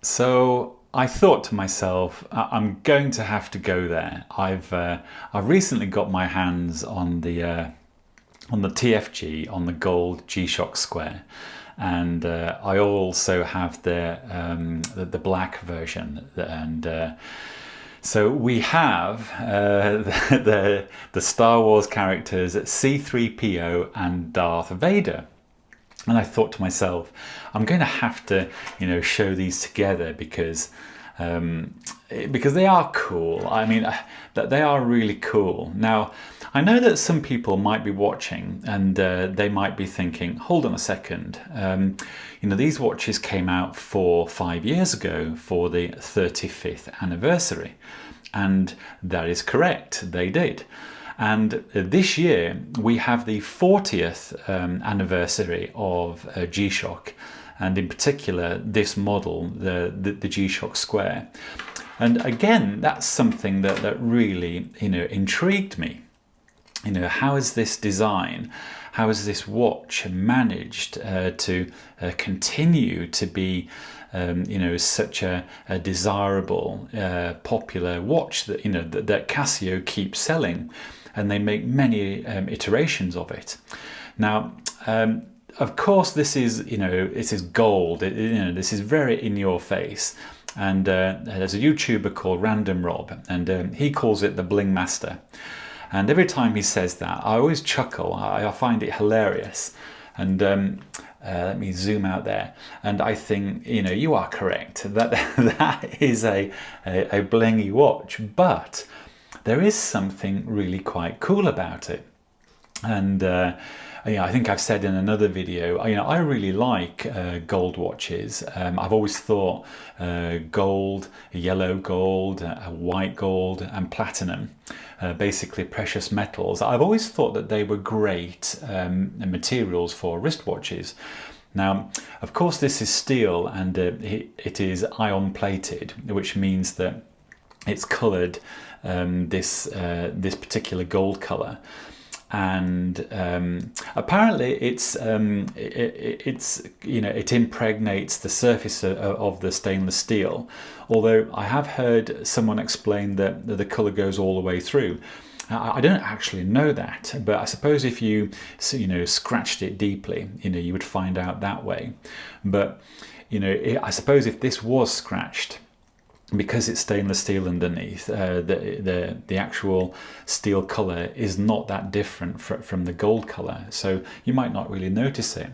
So I thought to myself, I'm going to have to go there. I've recently got my hands on the TFG, on the gold G-Shock Square, and I also have the black version. And so we have the Star Wars characters C-3PO and Darth Vader. And I thought to myself, I'm going to have to, show these together because they are cool. I mean, they are really cool. Now, I know that some people might be watching and they might be thinking, hold on a second. These watches came out 5 years ago for the 35th anniversary. And that is correct, they did. And this year we have the 40th anniversary of G-Shock, and in particular this model, the G-Shock Square. And again, that's something that really intrigued me. How is this design, how is this watch managed to continue to be such a desirable, popular watch that that Casio keeps selling, and they make many iterations of it. Now, of course, this is gold. This is very in your face. And there's a YouTuber called Random Rob, and he calls it the Bling Master. And every time he says that, I always chuckle. I find it hilarious. And let me zoom out there. And I think, you are correct. That is a blingy watch. But there is something really quite cool about it. And I think I've said in another video, I really like gold watches. I've always thought gold, yellow gold, white gold and platinum, basically precious metals. I've always thought that they were great materials for wristwatches. Now, of course, this is steel, and it is ion plated, which means that it's coloured this particular gold colour. And apparently it impregnates the surface of the stainless steel, although I have heard someone explain that the color goes all the way through. I don't actually know that, but I suppose if you scratched it deeply, you would find out that way. But I suppose if this was scratched, because it's stainless steel underneath, the actual steel color is not that different from the gold color, so you might not really notice it.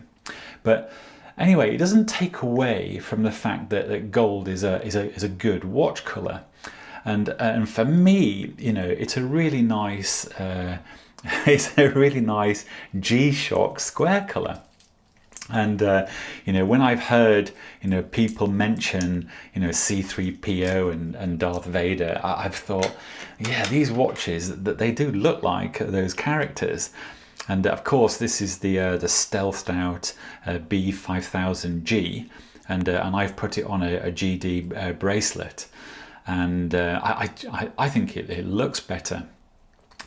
But anyway, it doesn't take away from the fact that gold is a good watch color, and for me, it's a really nice G-Shock square color. And when I've heard people mention C-3PO and Darth Vader, I've thought, yeah, these watches, that they do look like those characters. And of course, this is the stealthed out B5000G, and I've put it on a GD bracelet, and I think it looks better.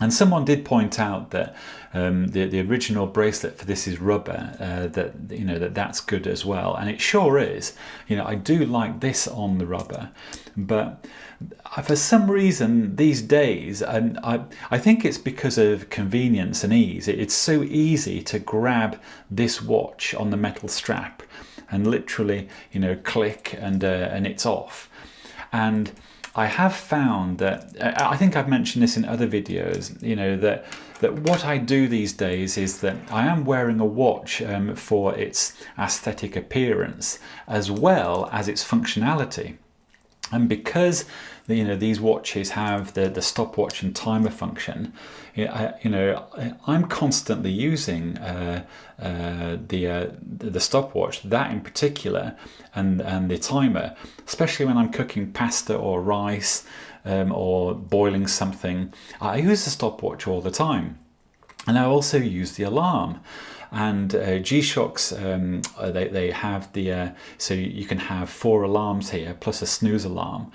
And someone did point out that the original bracelet for this is rubber, that's good as well, and it sure is. I do like this on the rubber, but for some reason these days, and I think it's because of convenience and ease. It's so easy to grab this watch on the metal strap and literally click and it's off. And I have found that, I think I've mentioned this in other videos, that what I do these days is that I am wearing a watch for its aesthetic appearance as well as its functionality. And because these watches have the stopwatch and timer function, I'm constantly using the stopwatch, that in particular, and the timer, especially when I'm cooking pasta or rice or boiling something. I use the stopwatch all the time. And I also use the alarm. And G-Shocks, they have the, so you can have 4 alarms here plus a snooze alarm.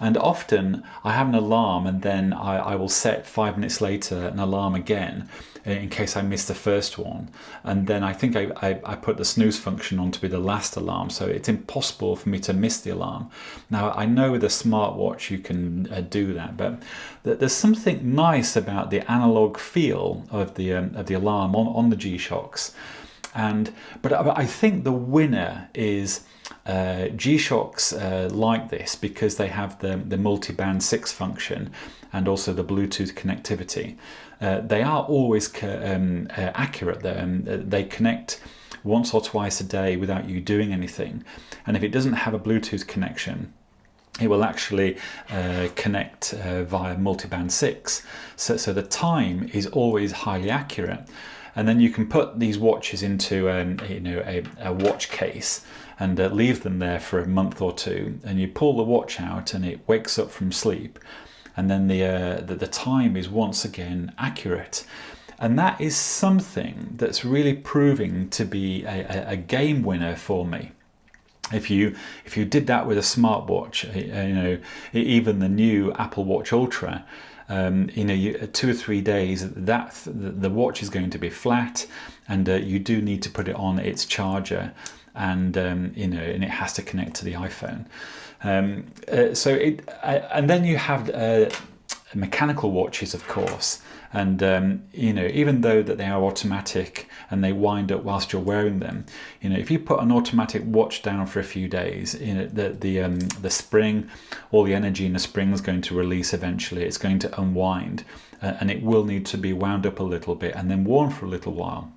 And often I have an alarm and then I will set 5 minutes later an alarm again in case I miss the first one. And then I think I put the snooze function on to be the last alarm, so it's impossible for me to miss the alarm. Now I know with a smartwatch you can do that, but there's something nice about the analog feel of the alarm on the G-Shocks. But I think the winner is G-Shocks like this because they have the multi-band 6 function and also the Bluetooth connectivity. They are always accurate. They connect once or twice a day without you doing anything, and if it doesn't have a Bluetooth connection, it will actually connect via multi-band 6. So the time is always highly accurate. And then you can put these watches into a watch case and leave them there for a month or two, and you pull the watch out and it wakes up from sleep, and then the time is once again accurate. And that is something that's really proving to be a game winner for me. If you did that with a smartwatch, even the new Apple Watch Ultra, 2 or 3 days the watch is going to be flat, and you do need to put it on its charger, and and it has to connect to the iPhone. And then you have mechanical watches, of course, and even though that they are automatic and they wind up whilst you're wearing them, if you put an automatic watch down for a few days, the spring, all the energy in the spring is going to release eventually. It's going to unwind, and it will need to be wound up a little bit and then worn for a little while.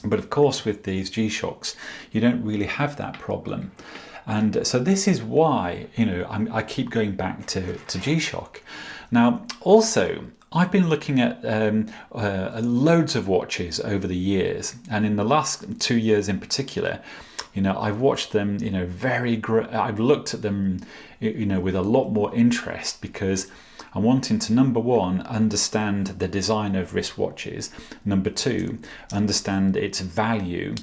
But of course with these G-Shocks you don't really have that problem. And so this is why I keep going back to G-Shock. Now also I've been looking at loads of watches over the years, and in the last 2 years in particular, I've watched them, I've looked at them, with a lot more interest, because I'm wanting to, number one, understand the design of wristwatches, number two, understand its value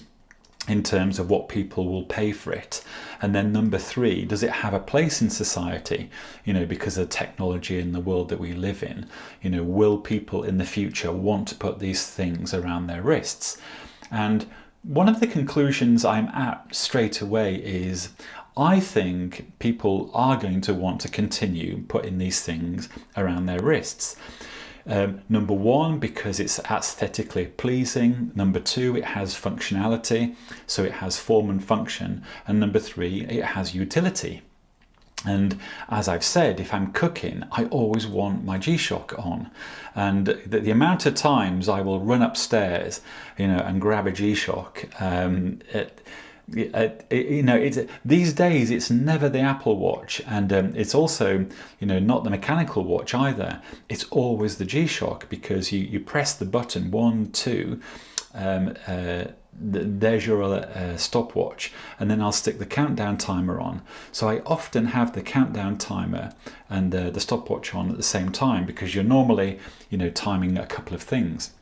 in terms of what people will pay for it, and then number three, does it have a place in society, because of the technology in the world that we live in. Will people in the future want to put these things around their wrists? And one of the conclusions I'm at straight away is I think people are going to want to continue putting these things around their wrists. Number one, because it's aesthetically pleasing. Number two, it has functionality, so it has form and function. And number three, it has utility. And as I've said, if I'm cooking, I always want my G-Shock on. And the amount of times I will run upstairs, and grab a G-Shock, these days it's never the Apple Watch, and it's also not the mechanical watch either. It's always the G-Shock, because you press the button 1, 2, there's your stopwatch, and then I'll stick the countdown timer on. So I often have the countdown timer and the stopwatch on at the same time, because you're normally timing a couple of things.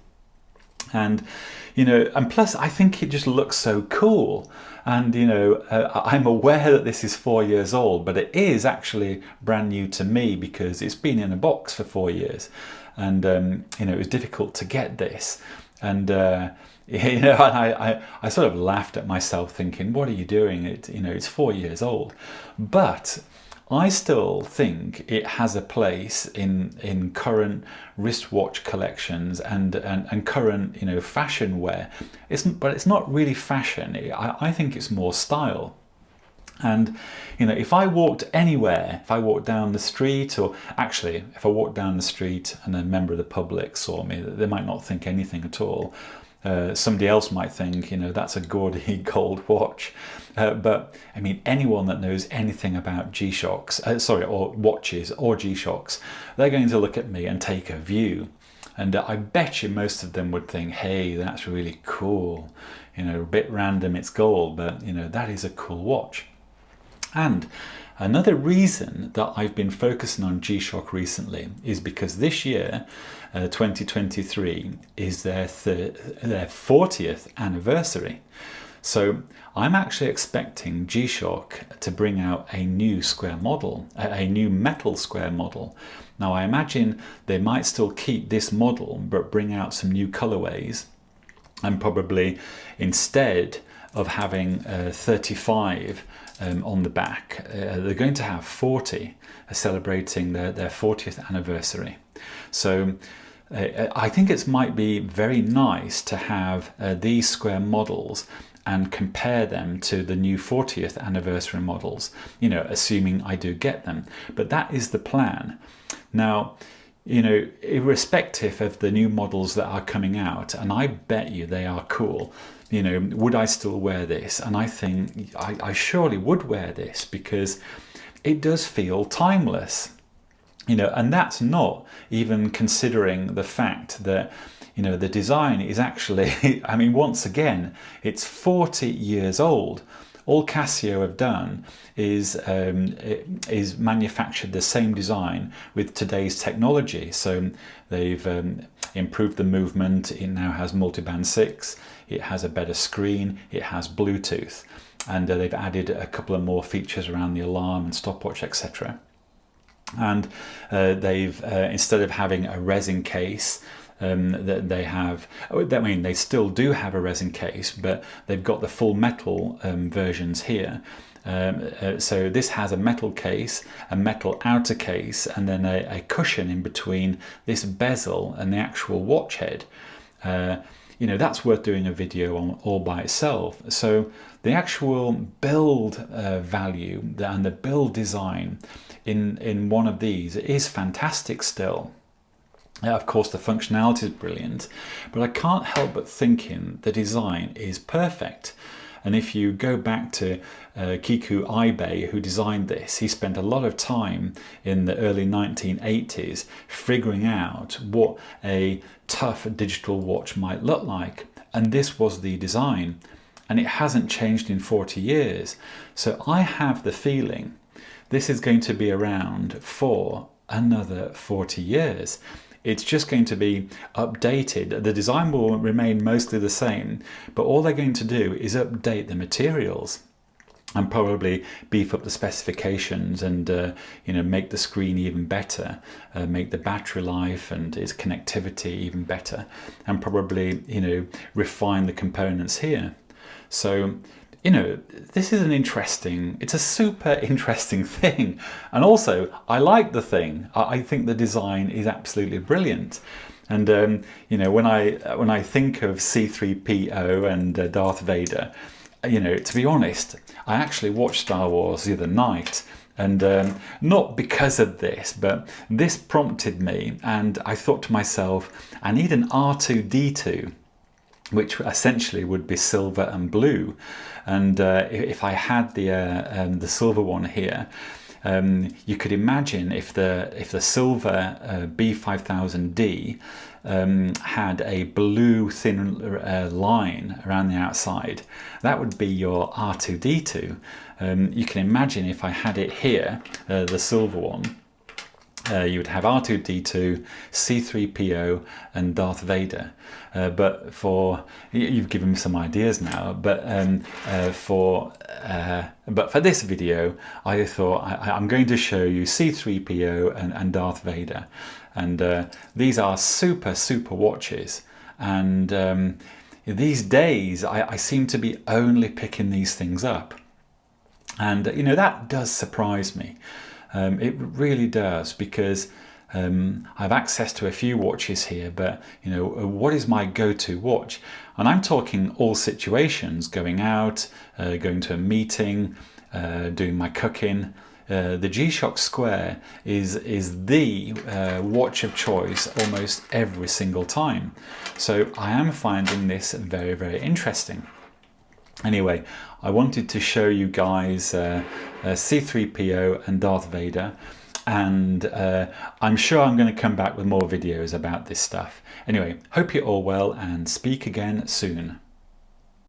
And and plus I think it just looks so cool. And I'm aware that this is 4 years old, but it is actually brand new to me, because it's been in a box for 4 years, and it was difficult to get this. And I sort of laughed at myself, thinking, what are you doing? It's 4 years old. But I still think it has a place in current wristwatch collections and current fashion wear. But it's not really fashion. I think it's more style. And if I walked anywhere, if I walked down the street, or actually if I walked down the street and a member of the public saw me, they might not think anything at all. Somebody else might think, that's a gaudy gold watch. But I mean, anyone that knows anything about G-Shocks, or watches or G-Shocks, they're going to look at me and take a view. And I bet you most of them would think, hey, that's really cool. A bit random, it's gold, but that is a cool watch. And Another reason that I've been focusing on G-Shock recently is because this year, 2023, is their 40th anniversary. So I'm actually expecting G-Shock to bring out a new square model, a new metal square model. Now I imagine they might still keep this model but bring out some new colorways, and probably instead of having 35 on the back, they're going to have 40, celebrating their 40th anniversary. So I think it might be very nice to have these square models and compare them to the new 40th anniversary models, you know, assuming I do get them. But that is the plan. Now, you know, irrespective of the new models that are coming out, and I bet you they are cool, you know, would I still wear this? And I think I surely would wear this because it does feel timeless, you know, and that's not even considering the fact that, you know, the design is actually, I mean, once again, it's 40 years old. All Casio have done is manufactured the same design with today's technology. So they've improved the movement. It now has multiband 6. It has a better screen. It has Bluetooth, and they've added a couple of more features around the alarm and stopwatch, etc. And they've instead of having a resin case, that they have, I mean, they still do have a resin case, but they've got the full metal versions here. So this has a metal case, a metal outer case, and then a cushion in between this bezel and the actual watch head. You know, that's worth doing a video on all by itself. So the actual build value and the build design in one of these is fantastic still. Of course, the functionality is brilliant, but I can't help but thinking the design is perfect. And if you go back to Kiku Ibe, who designed this, he spent a lot of time in the early 1980s figuring out what a tough digital watch might look like. And this was the design. And it hasn't changed in 40 years. So I have the feeling this is going to be around for another 40 years. It's just going to be updated. The design will remain mostly the same, but all they're going to do is update the materials and probably beef up the specifications and you know, make the screen even better, make the battery life and its connectivity even better, and probably, you know, refine the components here. So, you know, this is it's a super interesting thing. And also, I like the thing. I think the design is absolutely brilliant. And, you know, when I think of C-3PO and Darth Vader, you know, to be honest, I actually watched Star Wars the other night. And not because of this, but this prompted me. And I thought to myself, I need an R2-D2. Which essentially would be silver and blue, and if I had the silver one here, you could imagine if the silver B5000D had a blue thin line around the outside, that would be your R2-D2. You can imagine if I had it here, the silver one. You would have R2-D2, C-3PO and Darth Vader. But you've given me some ideas now, but for this video, I thought I'm going to show you C-3PO and Darth Vader. And these are super watches. And these days, I seem to be only picking these things up. And, you know, that does surprise me. It really does, because I have access to a few watches here, but, you know, what is my go-to watch? And I'm talking all situations: going out, going to a meeting, doing my cooking. The G-Shock Square is the watch of choice almost every single time. So I am finding this very interesting. Anyway, I wanted to show you guys C-3PO and Darth Vader, and I'm sure I'm going to come back with more videos about this stuff. Anyway, hope you're all well and speak again soon.